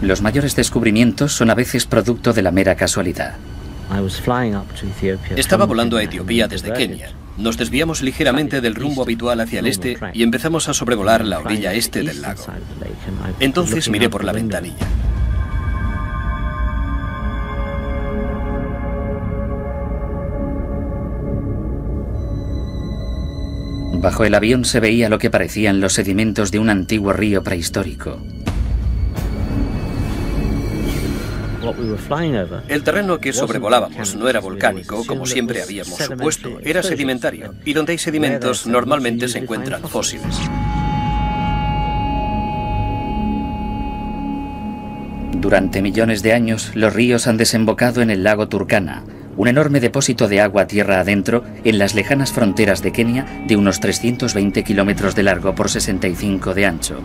Los mayores descubrimientos son a veces producto de la mera casualidad. Estaba volando a Etiopía desde Kenia. Nos desviamos ligeramente del rumbo habitual hacia el este y empezamos a sobrevolar la orilla este del lago. Entonces miré por la ventanilla. Bajo el avión se veía lo que parecían los sedimentos de un antiguo río prehistórico. El terreno que sobrevolábamos no era volcánico, como siempre habíamos supuesto, era sedimentario, y donde hay sedimentos normalmente se encuentran fósiles. Durante millones de años, los ríos han desembocado en el lago Turkana, un enorme depósito de agua tierra adentro en las lejanas fronteras de Kenia de unos 320 kilómetros de largo por 65 de ancho.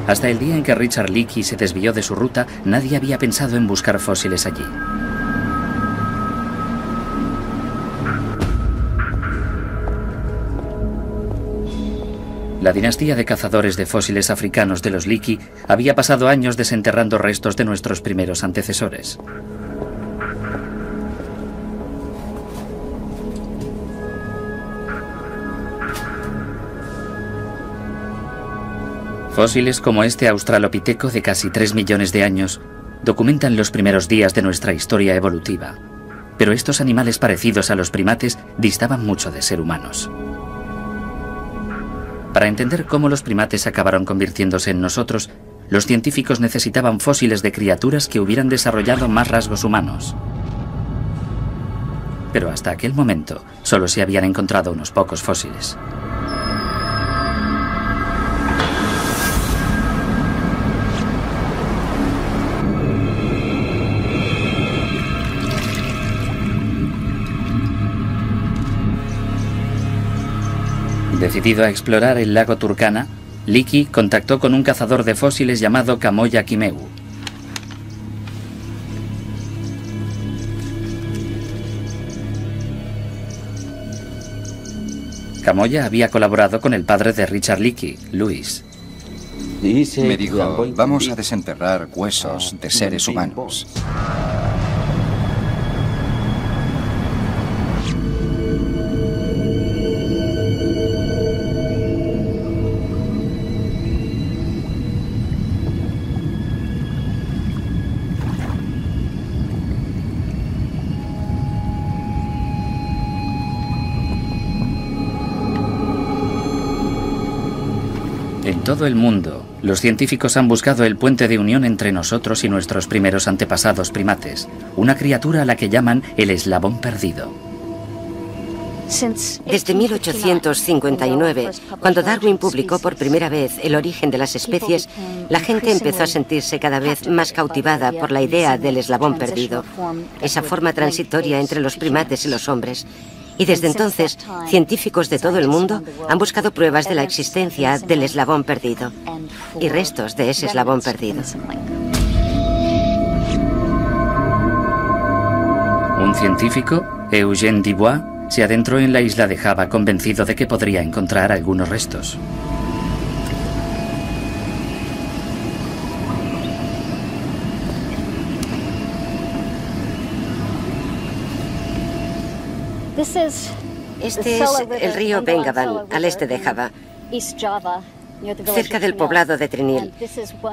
Hasta el día en que Richard Leakey se desvió de su ruta, nadie había pensado en buscar fósiles allí. La dinastía de cazadores de fósiles africanos de los Leakey había pasado años desenterrando restos de nuestros primeros antecesores. Fósiles como este australopiteco de casi 3 millones de años documentan los primeros días de nuestra historia evolutiva, pero estos animales parecidos a los primates distaban mucho de ser humanos. Para entender cómo los primates acabaron convirtiéndose en nosotros, los científicos necesitaban fósiles de criaturas que hubieran desarrollado más rasgos humanos. Pero hasta aquel momento solo se habían encontrado unos pocos fósiles. Decidido a explorar el lago Turkana, Leakey contactó con un cazador de fósiles llamado Kamoya Kimeu. Kamoya había colaborado con el padre de Richard Leakey, Louis. Me dijo, vamos a desenterrar huesos de seres humanos. En todo el mundo, los científicos han buscado el puente de unión entre nosotros y nuestros primeros antepasados primates, una criatura a la que llaman el eslabón perdido. Desde 1859, cuando Darwin publicó por primera vez El origen de las especies, la gente empezó a sentirse cada vez más cautivada por la idea del eslabón perdido, esa forma transitoria entre los primates y los hombres. Y desde entonces, científicos de todo el mundo han buscado pruebas de la existencia del eslabón perdido y restos de ese eslabón perdido. Un científico, Eugène Dubois, se adentró en la isla de Java convencido de que podría encontrar algunos restos. Este es el río Bengavan, al este de Java, cerca del poblado de Trinil.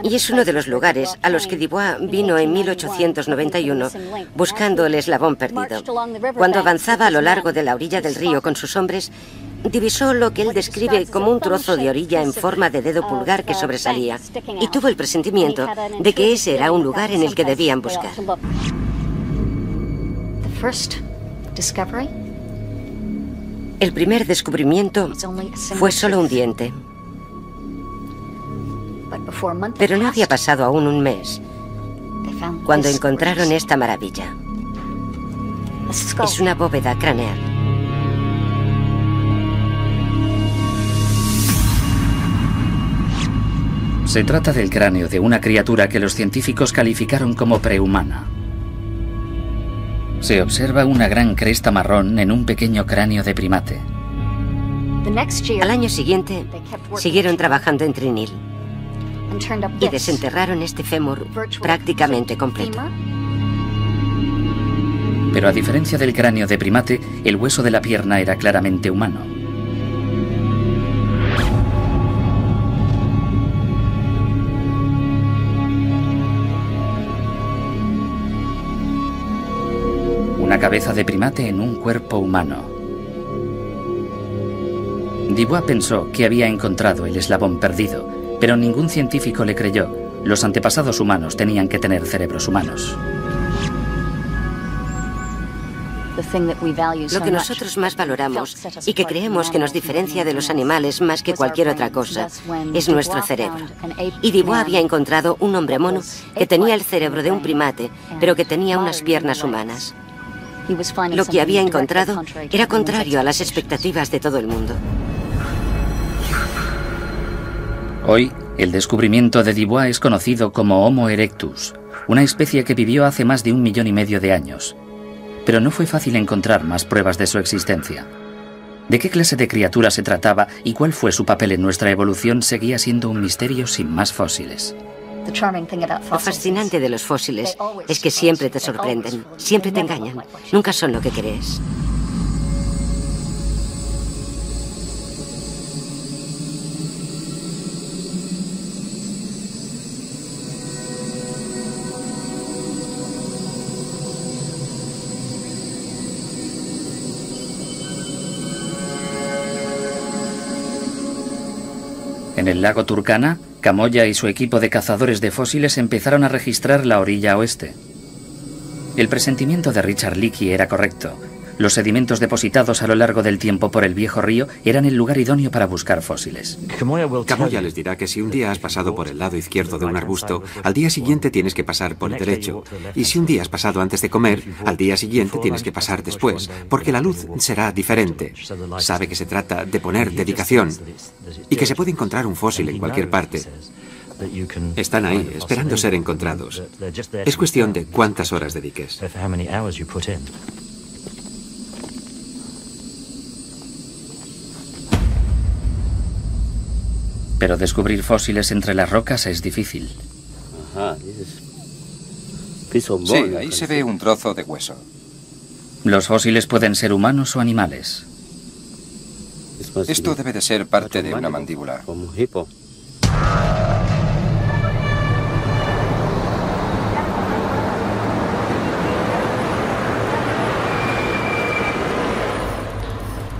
Y es uno de los lugares a los que Dubois vino en 1891 buscando el eslabón perdido. Cuando avanzaba a lo largo de la orilla del río con sus hombres, divisó lo que él describe como un trozo de orilla en forma de dedo pulgar que sobresalía, y tuvo el presentimiento de que ese era un lugar en el que debían buscar. El primer descubrimiento fue solo un diente. Pero no había pasado aún un mes cuando encontraron esta maravilla. Es una bóveda craneal. Se trata del cráneo de una criatura que los científicos calificaron como prehumana. Se observa una gran cresta marrón en un pequeño cráneo de primate. Al año siguiente, siguieron trabajando en Trinil. y desenterraron este fémur prácticamente completo. Pero a diferencia del cráneo de primate, el hueso de la pierna era claramente humano. Una cabeza de primate en un cuerpo humano. Dubois pensó que había encontrado el eslabón perdido, pero ningún científico le creyó. Los antepasados humanos tenían que tener cerebros humanos. Lo que nosotros más valoramos y que creemos que nos diferencia de los animales más que cualquier otra cosa es nuestro cerebro. Y Dubois había encontrado un hombre mono que tenía el cerebro de un primate, pero que tenía unas piernas humanas. Lo que había encontrado era contrario a las expectativas de todo el mundo. Hoy, el descubrimiento de Dubois es conocido como Homo erectus, una especie que vivió hace más de 1,5 millones de años. Pero no fue fácil encontrar más pruebas de su existencia. ¿De qué clase de criatura se trataba y cuál fue su papel en nuestra evolución seguía siendo un misterio sin más fósiles? Lo fascinante de los fósiles es que siempre te sorprenden, siempre te engañan, nunca son lo que crees. En el lago Turkana, Camoya y su equipo de cazadores de fósiles empezaron a registrar la orilla oeste. El presentimiento de Richard Leakey era correcto. Los sedimentos depositados a lo largo del tiempo por el viejo río eran el lugar idóneo para buscar fósiles. Camoya les dirá que si un día has pasado por el lado izquierdo de un arbusto, al día siguiente tienes que pasar por el derecho. Y si un día has pasado antes de comer, al día siguiente tienes que pasar después, porque la luz será diferente. Sabe que se trata de poner dedicación y que se puede encontrar un fósil en cualquier parte. Están ahí, esperando ser encontrados. Es cuestión de cuántas horas dediques. Pero descubrir fósiles entre las rocas es difícil. Sí, ahí se ve un trozo de hueso. Los fósiles pueden ser humanos o animales. Esto debe de ser parte de una mandíbula.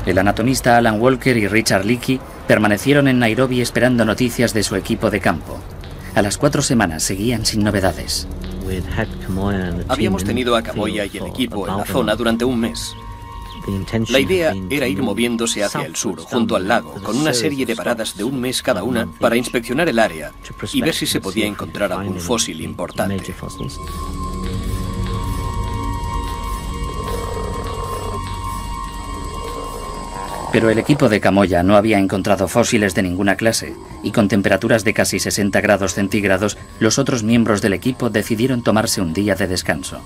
El anatomista Alan Walker y Richard Leakey permanecieron en Nairobi esperando noticias de su equipo de campo. A las 4 semanas seguían sin novedades. Habíamos tenido a Camoya y el equipo en la zona durante un mes. La idea era ir moviéndose hacia el sur, junto al lago, con una serie de paradas de un mes cada una para inspeccionar el área y ver si se podía encontrar algún fósil importante. Pero el equipo de Camoya no había encontrado fósiles de ninguna clase, y con temperaturas de casi 60 grados centígrados, los otros miembros del equipo decidieron tomarse un día de descanso.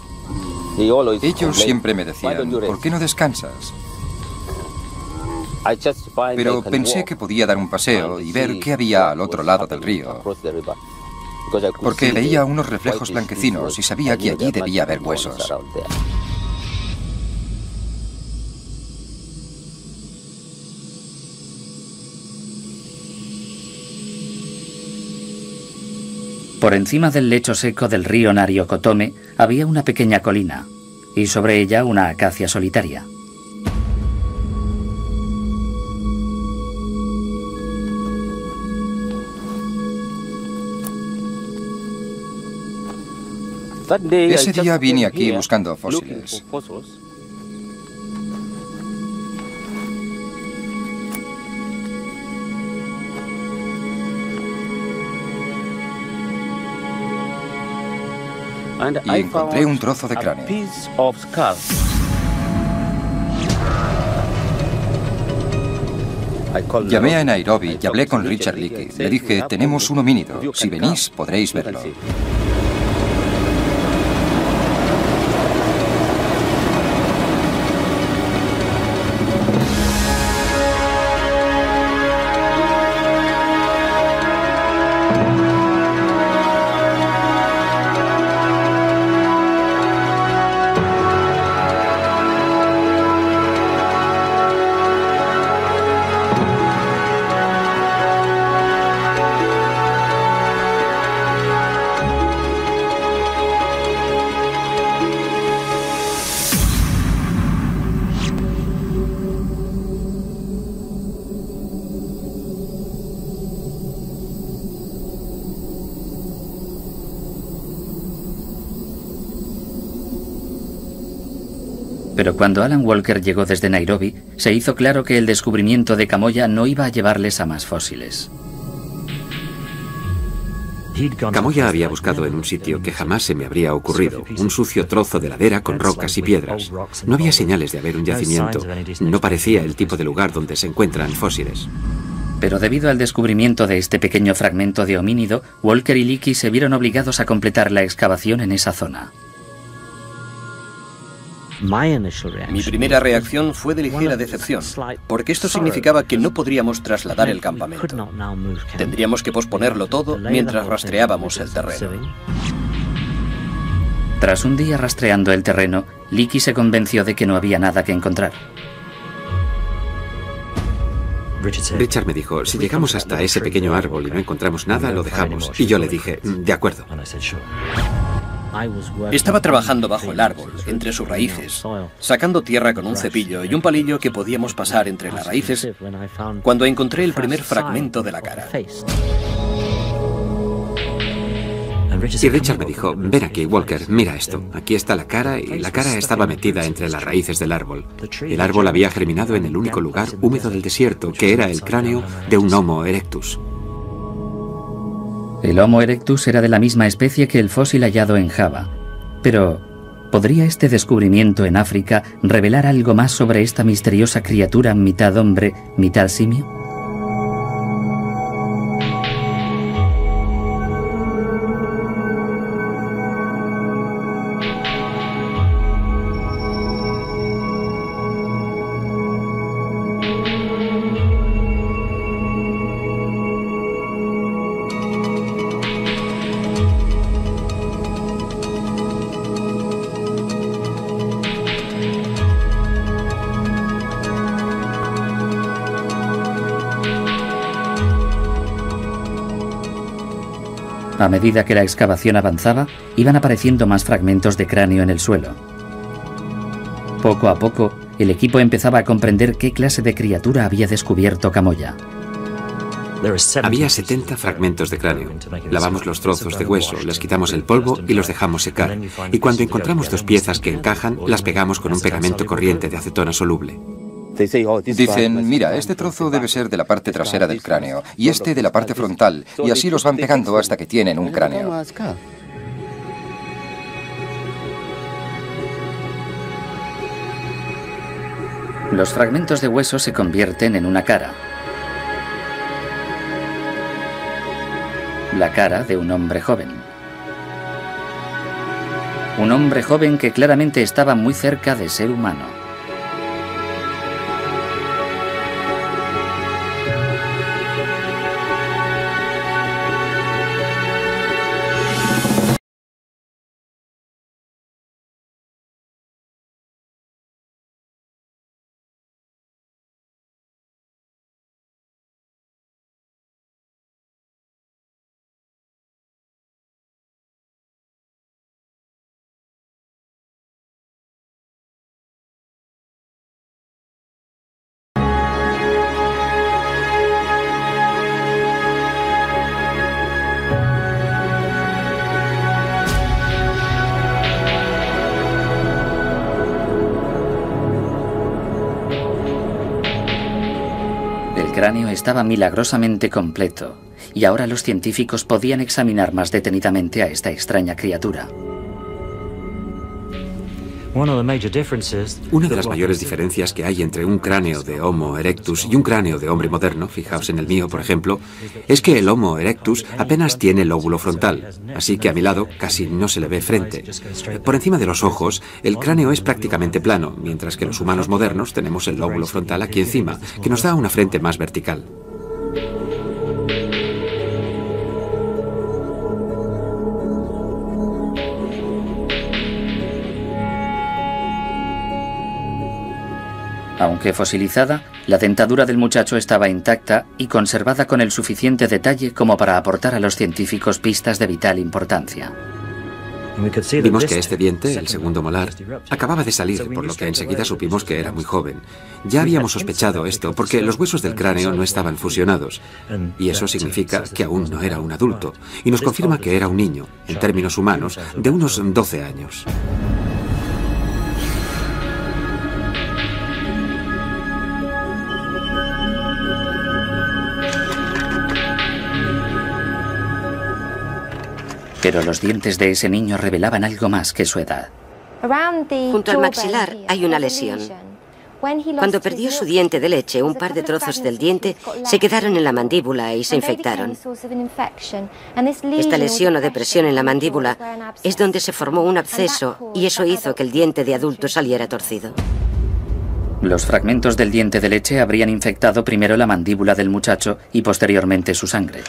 Ellos siempre me decían, ¿por qué no descansas? Pero pensé que podía dar un paseo y ver qué había al otro lado del río, porque veía unos reflejos blanquecinos y sabía que allí debía haber huesos. Por encima del lecho seco del río Nariokotome había una pequeña colina, y sobre ella una acacia solitaria. Ese día vine aquí buscando fósiles. Y encontré un trozo de cráneo. Llamé a Nairobi y hablé con Richard Leakey. Le dije, tenemos un homínido. Si venís, podréis verlo. Pero cuando Alan Walker llegó desde Nairobi, se hizo claro que el descubrimiento de Camoya no iba a llevarles a más fósiles. Camoya había buscado en un sitio que jamás se me habría ocurrido, un sucio trozo de ladera con rocas y piedras. No había señales de haber un yacimiento, no parecía el tipo de lugar donde se encuentran fósiles. Pero debido al descubrimiento de este pequeño fragmento de homínido, Walker y Leakey se vieron obligados a completar la excavación en esa zona. Mi primera reacción fue de ligera decepción, porque esto significaba que no podríamos trasladar el campamento. Tendríamos que posponerlo todo mientras rastreábamos el terreno. Tras un día rastreando el terreno, Leakey se convenció de que no había nada que encontrar. Richard me dijo, si llegamos hasta ese pequeño árbol y no encontramos nada, lo dejamos. Y yo le dije, de acuerdo. Estaba trabajando bajo el árbol, entre sus raíces, sacando tierra con un cepillo y un palillo que podíamos pasar entre las raíces, cuando encontré el primer fragmento de la cara. Y Richard me dijo, ven aquí, Walker, mira esto. Aquí está la cara y la cara estaba metida entre las raíces del árbol. El árbol había germinado en el único lugar húmedo del desierto, que era el cráneo de un Homo erectus. El Homo erectus era de la misma especie que el fósil hallado en Java. Pero, ¿podría este descubrimiento en África revelar algo más sobre esta misteriosa criatura mitad hombre, mitad simio? A medida que la excavación avanzaba, iban apareciendo más fragmentos de cráneo en el suelo. Poco a poco, el equipo empezaba a comprender qué clase de criatura había descubierto Camoya. Había 70 fragmentos de cráneo. Lavamos los trozos de hueso, les quitamos el polvo y los dejamos secar. Y cuando encontramos dos piezas que encajan, las pegamos con un pegamento corriente de acetona soluble. Dicen, mira, este trozo debe ser de la parte trasera del cráneo y este de la parte frontal, y así los van pegando hasta que tienen un cráneo. Los fragmentos de hueso se convierten en una cara. La cara de un hombre joven. Un hombre joven que claramente estaba muy cerca de ser humano. El cráneo estaba milagrosamente completo, y ahora los científicos podían examinar más detenidamente a esta extraña criatura. Una de las mayores diferencias que hay entre un cráneo de Homo erectus y un cráneo de hombre moderno, fijaos en el mío por ejemplo, es que el Homo erectus apenas tiene lóbulo frontal, así que a mi lado casi no se le ve frente. Por encima de los ojos, el cráneo es prácticamente plano, mientras que los humanos modernos tenemos el lóbulo frontal aquí encima, que nos da una frente más vertical. Aunque fosilizada, la dentadura del muchacho estaba intacta y conservada con el suficiente detalle como para aportar a los científicos pistas de vital importancia. Vimos que este diente, el segundo molar, acababa de salir, por lo que enseguida supimos que era muy joven. Ya habíamos sospechado esto porque los huesos del cráneo no estaban fusionados, y eso significa que aún no era un adulto, y nos confirma que era un niño, en términos humanos, de unos 12 años. Pero los dientes de ese niño revelaban algo más que su edad. Junto al maxilar hay una lesión. Cuando perdió su diente de leche, un par de trozos del diente se quedaron en la mandíbula y se infectaron. Esta lesión o depresión en la mandíbula es donde se formó un absceso y eso hizo que el diente de adulto saliera torcido. Los fragmentos del diente de leche habrían infectado primero la mandíbula del muchacho y posteriormente su sangre.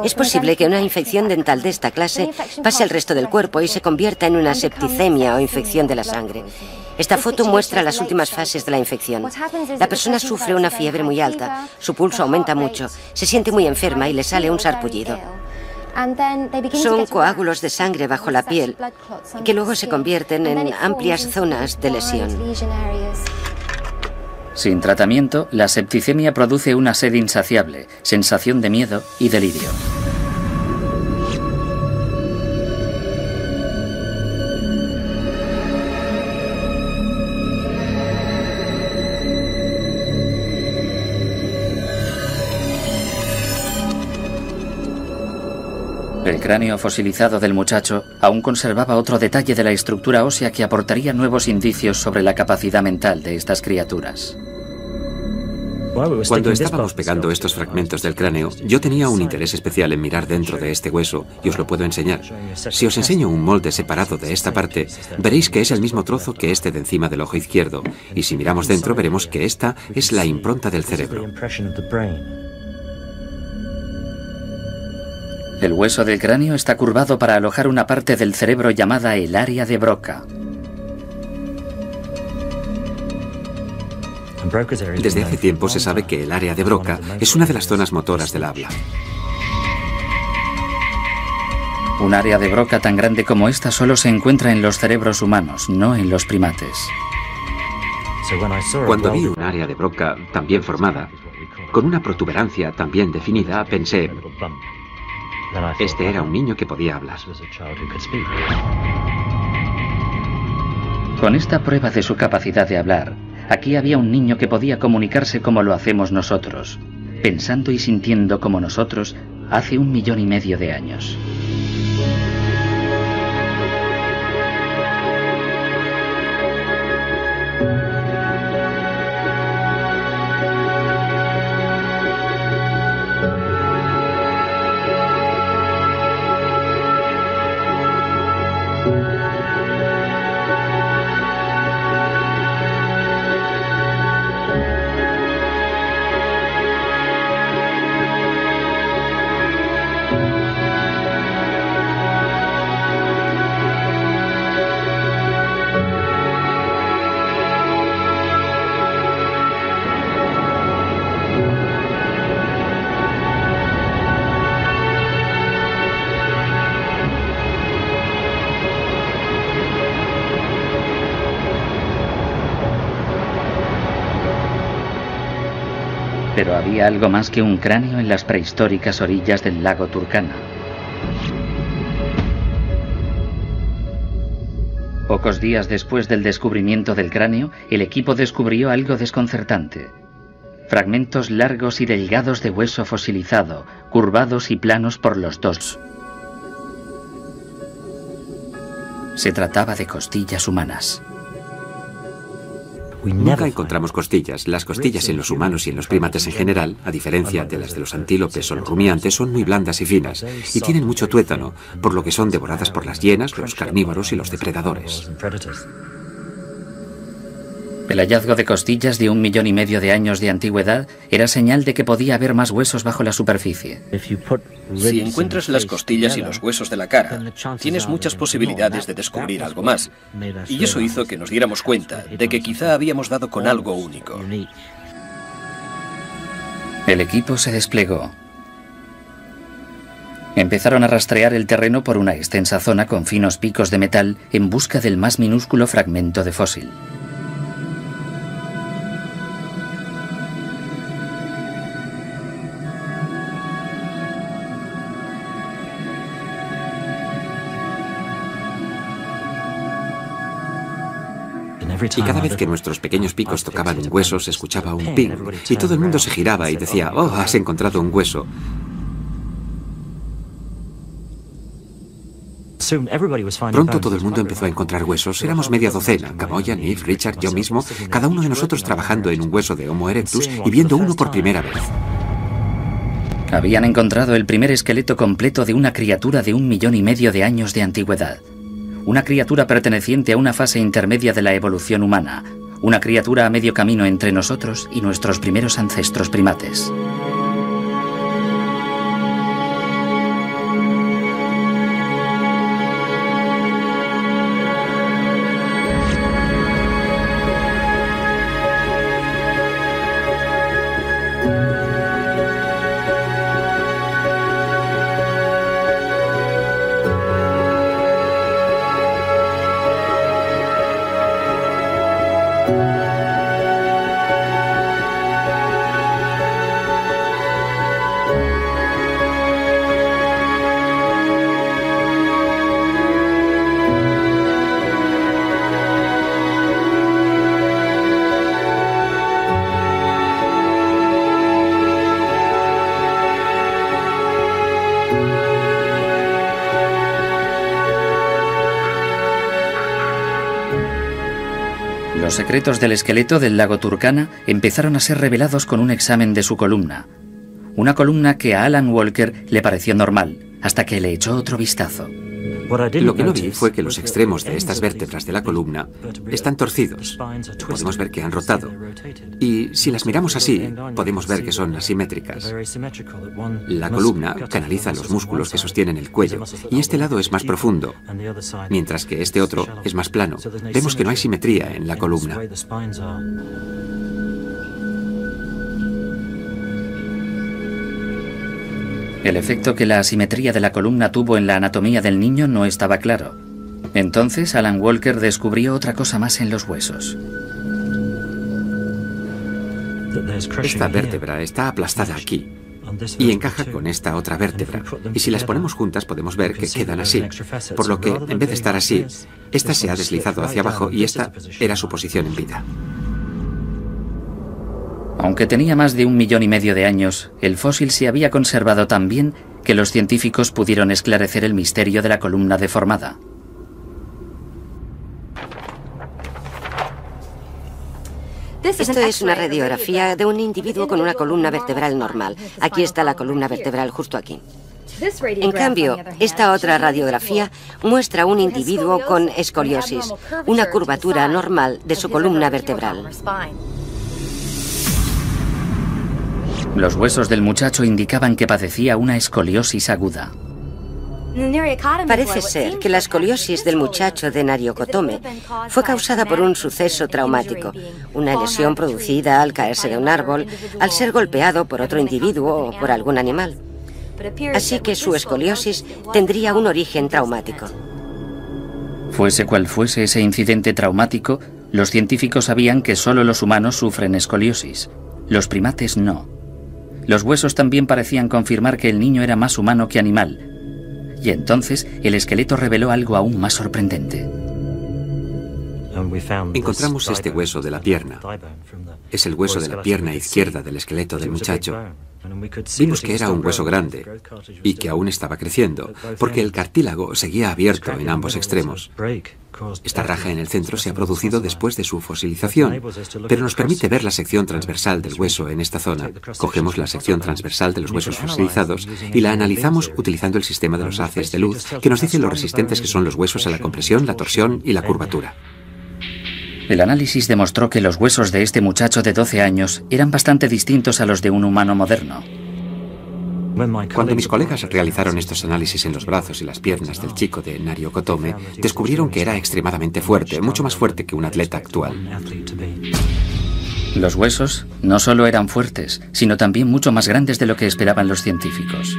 Es posible que una infección dental de esta clase pase al resto del cuerpo y se convierta en una septicemia o infección de la sangre. Esta foto muestra las últimas fases de la infección. La persona sufre una fiebre muy alta, su pulso aumenta mucho, se siente muy enferma y le sale un sarpullido. Son coágulos de sangre bajo la piel que luego se convierten en amplias zonas de lesión. Sin tratamiento, la septicemia produce una sed insaciable, sensación de miedo y delirio. El cráneo fosilizado del muchacho aún conservaba otro detalle de la estructura ósea que aportaría nuevos indicios sobre la capacidad mental de estas criaturas. Cuando estábamos pegando estos fragmentos del cráneo, yo tenía un interés especial en mirar dentro de este hueso, y os lo puedo enseñar. Si os enseño un molde separado de esta parte, veréis que es el mismo trozo que este de encima del ojo izquierdo, y si miramos dentro veremos que esta es la impronta del cerebro. El hueso del cráneo está curvado para alojar una parte del cerebro llamada el área de Broca. Desde hace tiempo se sabe que el área de Broca es una de las zonas motoras del habla. Un área de Broca tan grande como esta solo se encuentra en los cerebros humanos, no en los primates. Cuando vi un área de Broca tan bien formada, con una protuberancia tan bien definida, pensé, este era un niño que podía hablar. Con esta prueba de su capacidad de hablar, aquí había un niño que podía comunicarse como lo hacemos nosotros, pensando y sintiendo como nosotros hace 1,5 millones de años. Pero había algo más que un cráneo en las prehistóricas orillas del lago Turkana. Pocos días después del descubrimiento del cráneo, el equipo descubrió algo desconcertante. Fragmentos largos y delgados de hueso fosilizado, curvados y planos por los dos. Se trataba de costillas humanas. Nunca encontramos costillas. Las costillas en los humanos y en los primates en general, a diferencia de las de los antílopes o los rumiantes, son muy blandas y finas, y tienen mucho tuétano, por lo que son devoradas por las hienas, los carnívoros y los depredadores. El hallazgo de costillas de 1,5 millones de años de antigüedad era señal de que podía haber más huesos bajo la superficie. Si encuentras las costillas y los huesos de la cara, tienes muchas posibilidades de descubrir algo más. Y eso hizo que nos diéramos cuenta de que quizá habíamos dado con algo único. El equipo se desplegó. Empezaron a rastrear el terreno por una extensa zona con finos picos de metal en busca del más minúsculo fragmento de fósil. Y cada vez que nuestros pequeños picos tocaban un hueso, se escuchaba un ping, y todo el mundo se giraba y decía, «Oh, has encontrado un hueso». Pronto todo el mundo empezó a encontrar huesos. Éramos media docena, Caboya, Nif, Richard, yo mismo, cada uno de nosotros trabajando en un hueso de Homo erectus y viendo uno por primera vez. Habían encontrado el primer esqueleto completo de una criatura de 1,5 millones de años de antigüedad. Una criatura perteneciente a una fase intermedia de la evolución humana. Una criatura a medio camino entre nosotros y nuestros primeros ancestros primates. Los secretos del esqueleto del lago Turkana empezaron a ser revelados con un examen de su columna. Una columna que a Alan Walker le pareció normal, hasta que le echó otro vistazo. Lo que no vi fue que los extremos de estas vértebras de la columna están torcidos. Podemos ver que han rotado. Y si las miramos así, podemos ver que son asimétricas. La columna canaliza los músculos que sostienen el cuello, y este lado es más profundo, mientras que este otro es más plano. Vemos que no hay simetría en la columna. El efecto que la asimetría de la columna tuvo en la anatomía del niño no estaba claro. Entonces Alan Walker descubrió otra cosa más en los huesos. Esta vértebra está aplastada aquí y encaja con esta otra vértebra. Y si las ponemos juntas podemos ver que quedan así. Por lo que, en vez de estar así, esta se ha deslizado hacia abajo y esta era su posición en vida. Aunque tenía más de 1,5 millones de años, el fósil se había conservado tan bien que los científicos pudieron esclarecer el misterio de la columna deformada. Esto es una radiografía de un individuo con una columna vertebral normal. Aquí está la columna vertebral justo aquí. En cambio, esta otra radiografía muestra un individuo con escoliosis, una curvatura anormal de su columna vertebral. Los huesos del muchacho indicaban que padecía una escoliosis aguda. Parece ser que la escoliosis del muchacho de Nariokotome fue causada por un suceso traumático, una lesión producida al caerse de un árbol, al ser golpeado por otro individuo o por algún animal. Así que su escoliosis tendría un origen traumático. Fuese cual fuese ese incidente traumático, los científicos sabían que solo los humanos sufren escoliosis. Los primates no. Los huesos también parecían confirmar que el niño era más humano que animal. Y entonces el esqueleto reveló algo aún más sorprendente. Encontramos este hueso de la pierna. Es el hueso de la pierna izquierda del esqueleto del muchacho. Vimos que era un hueso grande y que aún estaba creciendo, porque el cartílago seguía abierto en ambos extremos. Esta raja en el centro se ha producido después de su fosilización, pero nos permite ver la sección transversal del hueso en esta zona. Cogemos la sección transversal de los huesos fosilizados y la analizamos utilizando el sistema de los haces de luz, que nos dice lo resistentes que son los huesos a la compresión, la torsión y la curvatura. El análisis demostró que los huesos de este muchacho de 12 años eran bastante distintos a los de un humano moderno. Cuando mis colegas realizaron estos análisis en los brazos y las piernas del chico de Nariokotome, descubrieron que era extremadamente fuerte, mucho más fuerte que un atleta actual. Los huesos no solo eran fuertes, sino también mucho más grandes de lo que esperaban los científicos.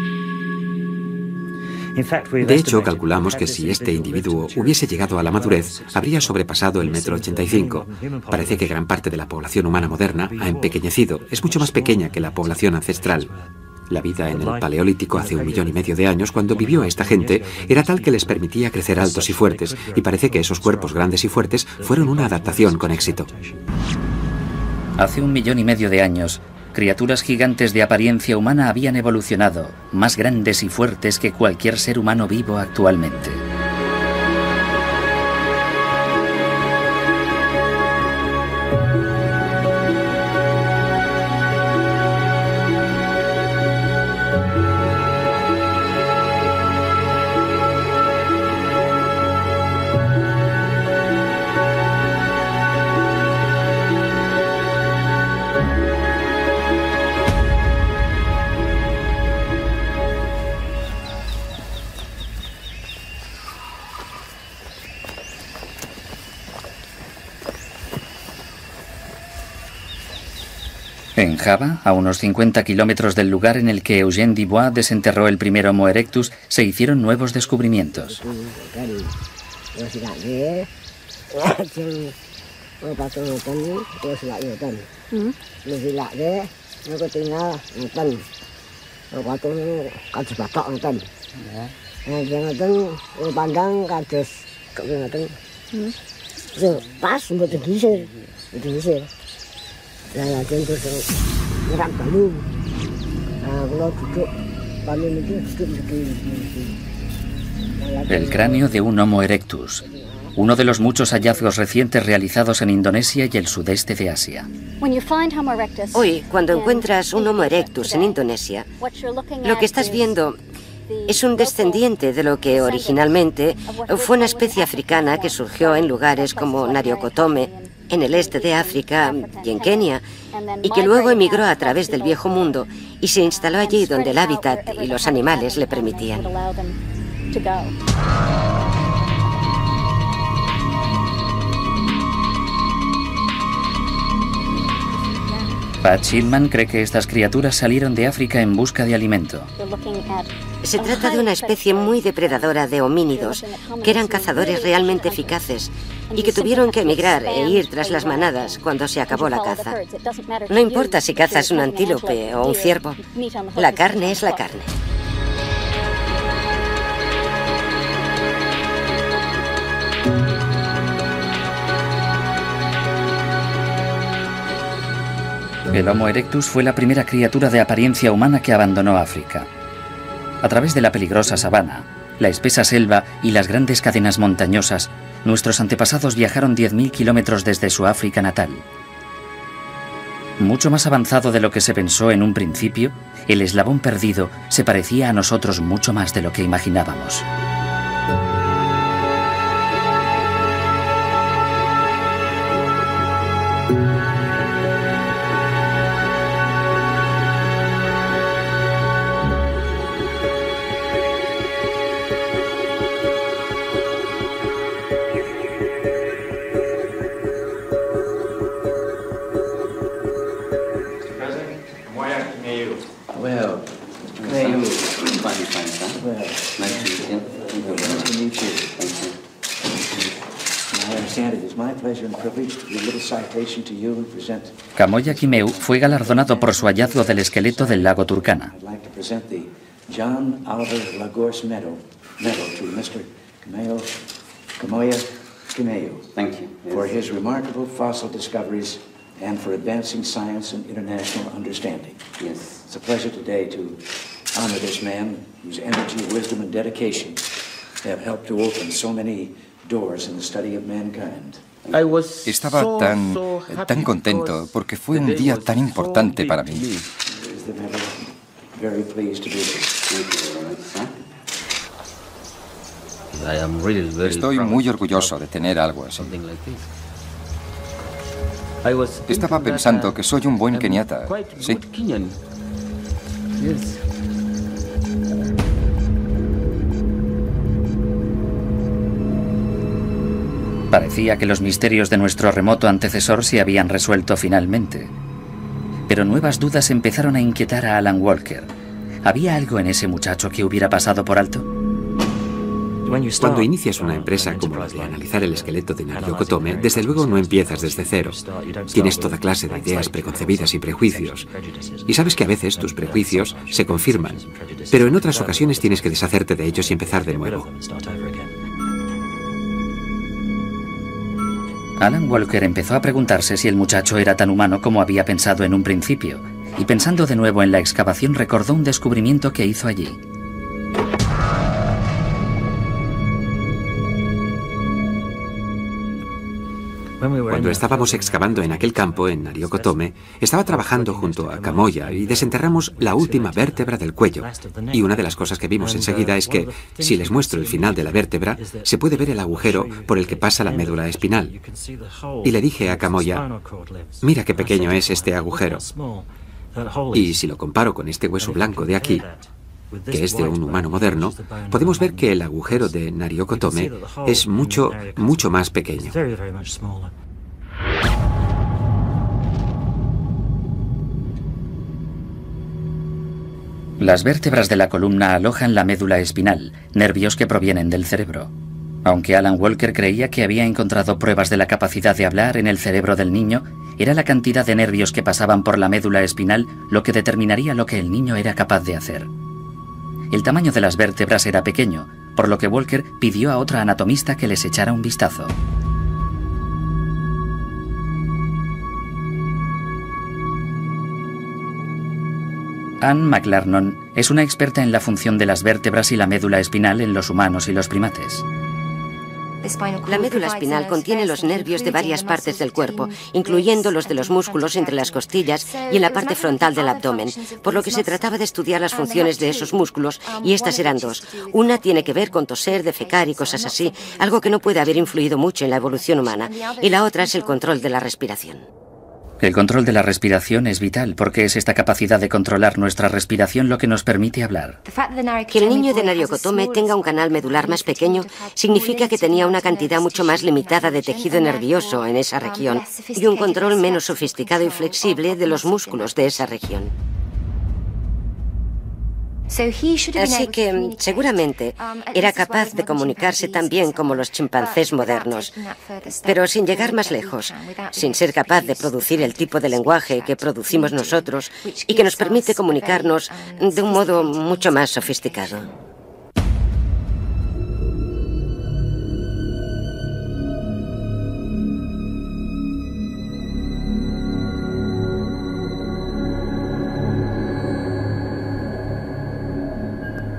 De hecho, calculamos que si este individuo hubiese llegado a la madurez, habría sobrepasado el 1,85 m. Parece que gran parte de la población humana moderna ha empequeñecido. Es mucho más pequeña que la población ancestral. La vida en el Paleolítico hace 1,5 millones de años, cuando vivió esta gente, era tal que les permitía crecer altos y fuertes, y parece que esos cuerpos grandes y fuertes fueron una adaptación con éxito. Hace 1,5 millones de años, criaturas gigantes de apariencia humana habían evolucionado, más grandes y fuertes que cualquier ser humano vivo actualmente. En Java, a unos 50 kilómetros del lugar en el que Eugène Dubois desenterró el primer Homo erectus, se hicieron nuevos descubrimientos. El cráneo de un Homo erectus, uno de los muchos hallazgos recientes realizados en Indonesia y el sudeste de Asia. Hoy, cuando encuentras un Homo erectus en Indonesia, lo que estás viendo es un descendiente de lo que originalmente fue una especie africana que surgió en lugares como Nariokotome, en el este de África y en Kenia, y que luego emigró a través del Viejo Mundo y se instaló allí donde el hábitat y los animales le permitían. Pat Shillman cree que estas criaturas salieron de África en busca de alimento. Se trata de una especie muy depredadora de homínidos, que eran cazadores realmente eficaces y que tuvieron que emigrar e ir tras las manadas cuando se acabó la caza. No importa si cazas un antílope o un ciervo, la carne es la carne. El Homo erectus fue la primera criatura de apariencia humana que abandonó África. A través de la peligrosa sabana, la espesa selva y las grandes cadenas montañosas, nuestros antepasados viajaron 10.000 kilómetros desde su África natal. Mucho más avanzado de lo que se pensó en un principio, el eslabón perdido se parecía a nosotros mucho más de lo que imaginábamos. Kamoya Kimeu fue galardonado por su hallazgo del esqueleto del lago Turkana. John Oliver Lagorce Medal to Mr. Kamoya Kimeu for his remarkable fossil discoveries and for advancing science and international understanding. Yes. It's a pleasure today to honor this man whose energy, wisdom and dedication have helped to open so many doors in the study of mankind. Estaba tan contento porque fue un día tan importante para mí. Estoy muy orgulloso de tener algo así. Estaba pensando que soy un buen keniata, sí. Parecía que los misterios de nuestro remoto antecesor se habían resuelto finalmente. Pero nuevas dudas empezaron a inquietar a Alan Walker. ¿Había algo en ese muchacho que hubiera pasado por alto? Cuando inicias una empresa como la de analizar el esqueleto de Nariyoko Tome, desde luego no empiezas desde cero. Tienes toda clase de ideas preconcebidas y prejuicios. Y sabes que a veces tus prejuicios se confirman, pero en otras ocasiones tienes que deshacerte de ellos y empezar de nuevo. Alan Walker empezó a preguntarse si el muchacho era tan humano como había pensado en un principio, y pensando de nuevo en la excavación recordó un descubrimiento que hizo allí. Cuando estábamos excavando en aquel campo, en Nariyoko Tome, estaba trabajando junto a Kamoya y desenterramos la última vértebra del cuello. Y una de las cosas que vimos enseguida es que, si les muestro el final de la vértebra, se puede ver el agujero por el que pasa la médula espinal. Y le dije a Kamoya, mira qué pequeño es este agujero. Y si lo comparo con este hueso blanco de aquí, que es de un humano moderno, podemos ver que el agujero de Nariyoko Tome es mucho más pequeño. Las vértebras de la columna alojan la médula espinal, nervios que provienen del cerebro. Aunque Alan Walker creía que había encontrado pruebas de la capacidad de hablar en el cerebro del niño, era la cantidad de nervios que pasaban por la médula espinal lo que determinaría lo que el niño era capaz de hacer. El tamaño de las vértebras era pequeño, por lo que Walker pidió a otra anatomista que les echara un vistazo. Anne McLarnon es una experta en la función de las vértebras y la médula espinal en los humanos y los primates. La médula espinal contiene los nervios de varias partes del cuerpo, incluyendo los de los músculos entre las costillas y en la parte frontal del abdomen, por lo que se trataba de estudiar las funciones de esos músculos, y estas eran dos. Una tiene que ver con toser, defecar y cosas así, algo que no puede haber influido mucho en la evolución humana, y la otra es el control de la respiración. El control de la respiración es vital porque es esta capacidad de controlar nuestra respiración lo que nos permite hablar. Que el niño de Nariyoko Tome tenga un canal medular más pequeño significa que tenía una cantidad mucho más limitada de tejido nervioso en esa región y un control menos sofisticado y flexible de los músculos de esa región. Así que, seguramente, era capaz de comunicarse tan bien como los chimpancés modernos, pero sin llegar más lejos, sin ser capaz de producir el tipo de lenguaje que producimos nosotros y que nos permite comunicarnos de un modo mucho más sofisticado.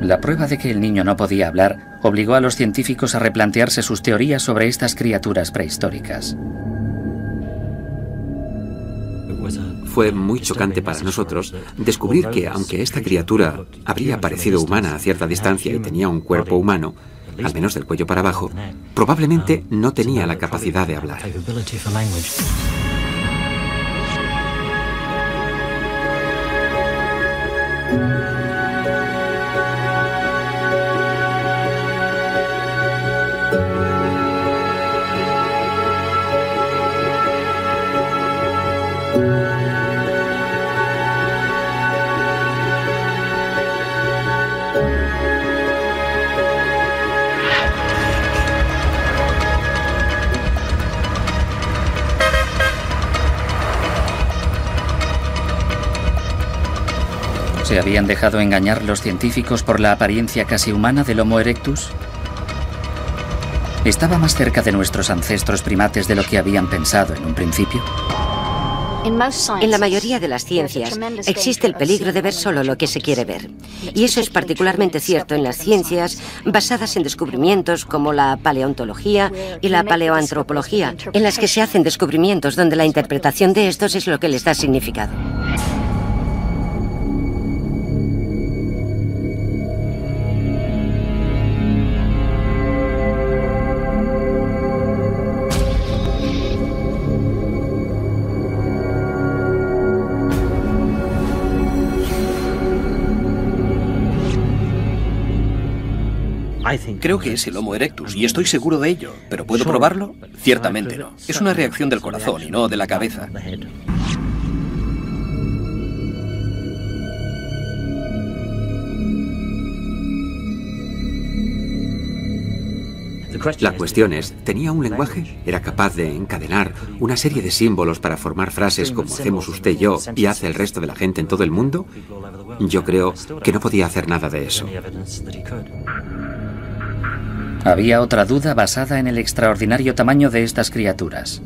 La prueba de que el niño no podía hablar obligó a los científicos a replantearse sus teorías sobre estas criaturas prehistóricas. Fue muy chocante para nosotros descubrir que, aunque esta criatura habría parecido humana a cierta distancia y tenía un cuerpo humano, al menos del cuello para abajo, probablemente no tenía la capacidad de hablar. ¿Se habían dejado engañar los científicos por la apariencia casi humana del Homo erectus? ¿Estaba más cerca de nuestros ancestros primates de lo que habían pensado en un principio? En la mayoría de las ciencias existe el peligro de ver solo lo que se quiere ver. Y eso es particularmente cierto en las ciencias basadas en descubrimientos como la paleontología y la paleoantropología, en las que se hacen descubrimientos donde la interpretación de estos es lo que les da significado. Creo que es el Homo erectus y estoy seguro de ello, pero ¿puedo probarlo? Ciertamente no. Es una reacción del corazón y no de la cabeza. La cuestión es, ¿tenía un lenguaje? ¿Era capaz de encadenar una serie de símbolos para formar frases como hacemos usted y yo y hace el resto de la gente en todo el mundo? Yo creo que no podía hacer nada de eso. Había otra duda basada en el extraordinario tamaño de estas criaturas.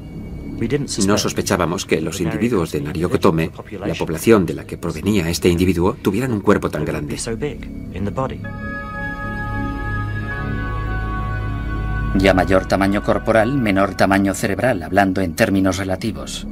No sospechábamos que los individuos de Nariokotome, la población de la que provenía este individuo, tuvieran un cuerpo tan grande. Ya mayor tamaño corporal, menor tamaño cerebral, hablando en términos relativos.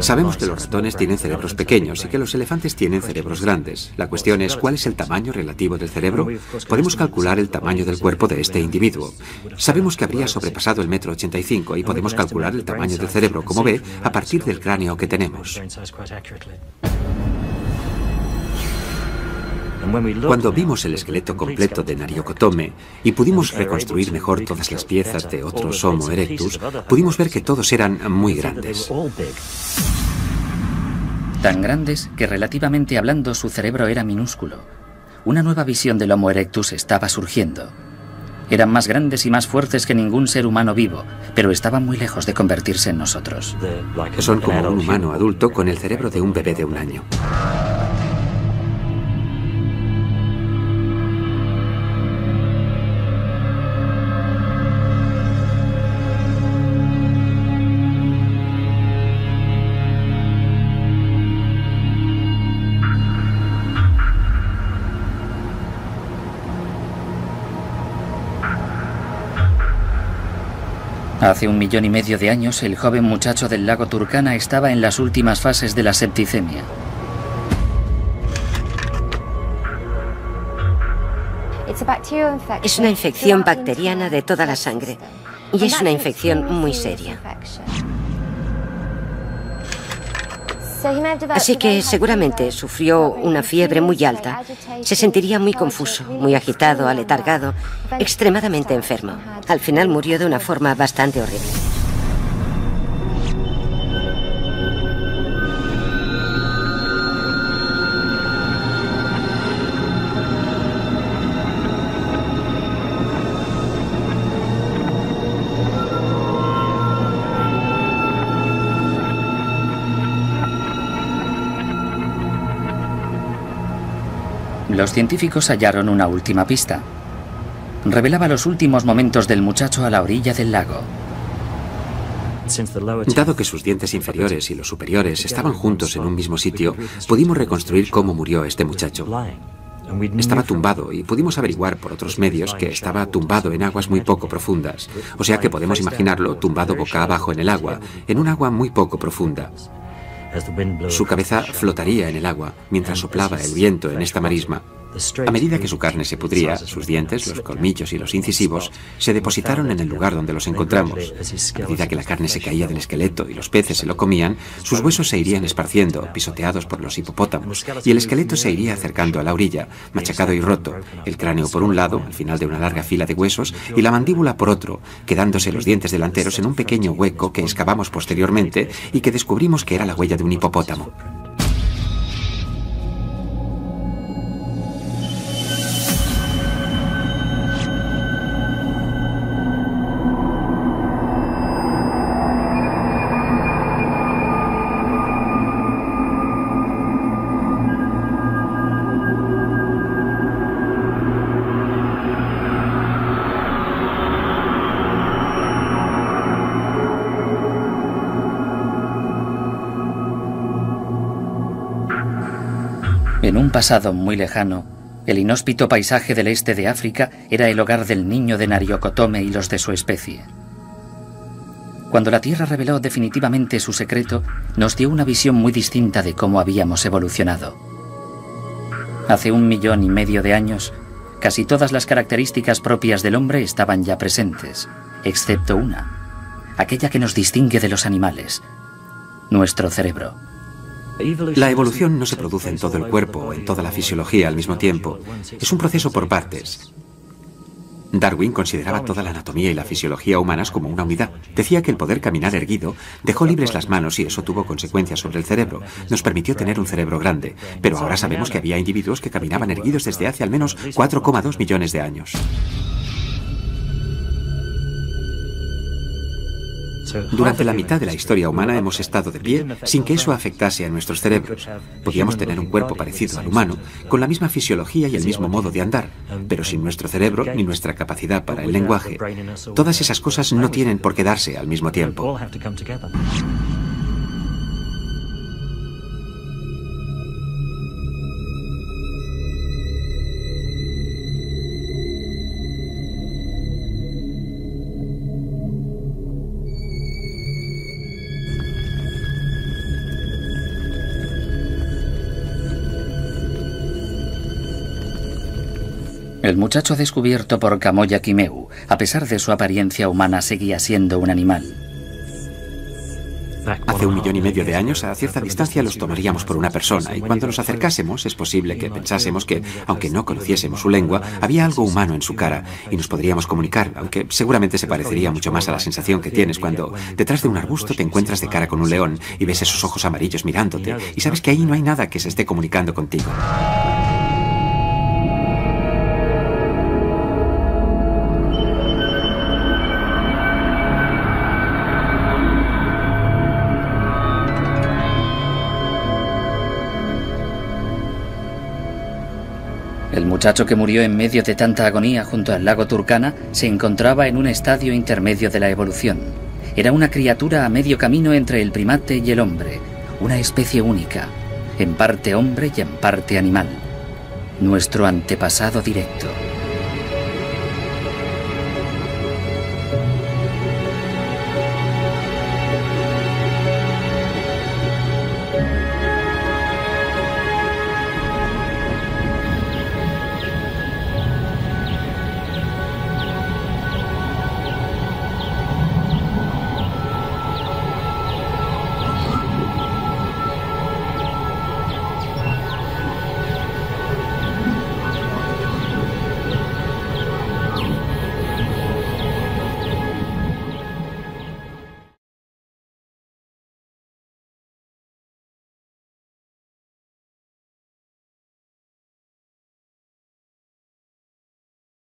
Sabemos que los ratones tienen cerebros pequeños y que los elefantes tienen cerebros grandes. La cuestión es, ¿cuál es el tamaño relativo del cerebro? Podemos calcular el tamaño del cuerpo de este individuo. Sabemos que habría sobrepasado el 1,85 m y podemos calcular el tamaño del cerebro, como ve, a partir del cráneo que tenemos. Cuando vimos el esqueleto completo de Nariokotome y pudimos reconstruir mejor todas las piezas de otros Homo erectus, pudimos ver que todos eran muy grandes. Tan grandes que relativamente hablando su cerebro era minúsculo. Una nueva visión del Homo erectus estaba surgiendo. Eran más grandes y más fuertes que ningún ser humano vivo, pero estaban muy lejos de convertirse en nosotros. Son como un humano adulto con el cerebro de un bebé de 1 año. Hace 1,5 millones de años, el joven muchacho del lago Turkana estaba en las últimas fases de la septicemia. Es una infección bacteriana de toda la sangre y es una infección muy seria. Así que seguramente sufrió una fiebre muy alta. Se sentiría muy confuso, muy agitado, aletargado, extremadamente enfermo. Al final murió de una forma bastante horrible. Los científicos hallaron una última pista. Revelaba los últimos momentos del muchacho a la orilla del lago. Dado que sus dientes inferiores y los superiores estaban juntos en un mismo sitio, pudimos reconstruir cómo murió este muchacho. Estaba tumbado y pudimos averiguar por otros medios que estaba tumbado en aguas muy poco profundas. O sea que podemos imaginarlo tumbado boca abajo en el agua, en un agua muy poco profunda. Su cabeza flotaría en el agua mientras soplaba el viento en esta marisma. A medida que su carne se pudría, sus dientes, los colmillos y los incisivos se depositaron en el lugar donde los encontramos. A medida que la carne se caía del esqueleto y los peces se lo comían, sus huesos se irían esparciendo, pisoteados por los hipopótamos, y el esqueleto se iría acercando a la orilla, machacado y roto, el cráneo por un lado, al final de una larga fila de huesos, y la mandíbula por otro, quedándose los dientes delanteros en un pequeño hueco que excavamos posteriormente y que descubrimos que era la huella de un hipopótamo. En un pasado muy lejano, el inhóspito paisaje del este de África era el hogar del niño de Nariokotome y los de su especie. Cuando la Tierra reveló definitivamente su secreto, nos dio una visión muy distinta de cómo habíamos evolucionado. Hace 1,5 millones de años, casi todas las características propias del hombre estaban ya presentes, excepto una, aquella que nos distingue de los animales, nuestro cerebro. La evolución no se produce en todo el cuerpo o en toda la fisiología al mismo tiempo. Es un proceso por partes. Darwin consideraba toda la anatomía y la fisiología humanas como una unidad. Decía que el poder caminar erguido dejó libres las manos y eso tuvo consecuencias sobre el cerebro. Nos permitió tener un cerebro grande, pero ahora sabemos que había individuos que caminaban erguidos desde hace al menos 4,2 millones de años. Durante la mitad de la historia humana hemos estado de pie sin que eso afectase a nuestros cerebros. Podíamos tener un cuerpo parecido al humano, con la misma fisiología y el mismo modo de andar, pero sin nuestro cerebro ni nuestra capacidad para el lenguaje. Todas esas cosas no tienen por qué darse al mismo tiempo. El muchacho descubierto por Kamoya Kimeu, a pesar de su apariencia humana, seguía siendo un animal. Hace 1,5 millones de años, a cierta distancia, los tomaríamos por una persona, y cuando nos acercásemos es posible que pensásemos que, aunque no conociésemos su lengua, había algo humano en su cara y nos podríamos comunicar, aunque seguramente se parecería mucho más a la sensación que tienes cuando detrás de un arbusto te encuentras de cara con un león y ves esos ojos amarillos mirándote y sabes que ahí no hay nada que se esté comunicando contigo. El muchacho que murió en medio de tanta agonía junto al lago Turkana se encontraba en un estadio intermedio de la evolución. Era una criatura a medio camino entre el primate y el hombre, una especie única, en parte hombre y en parte animal. Nuestro antepasado directo.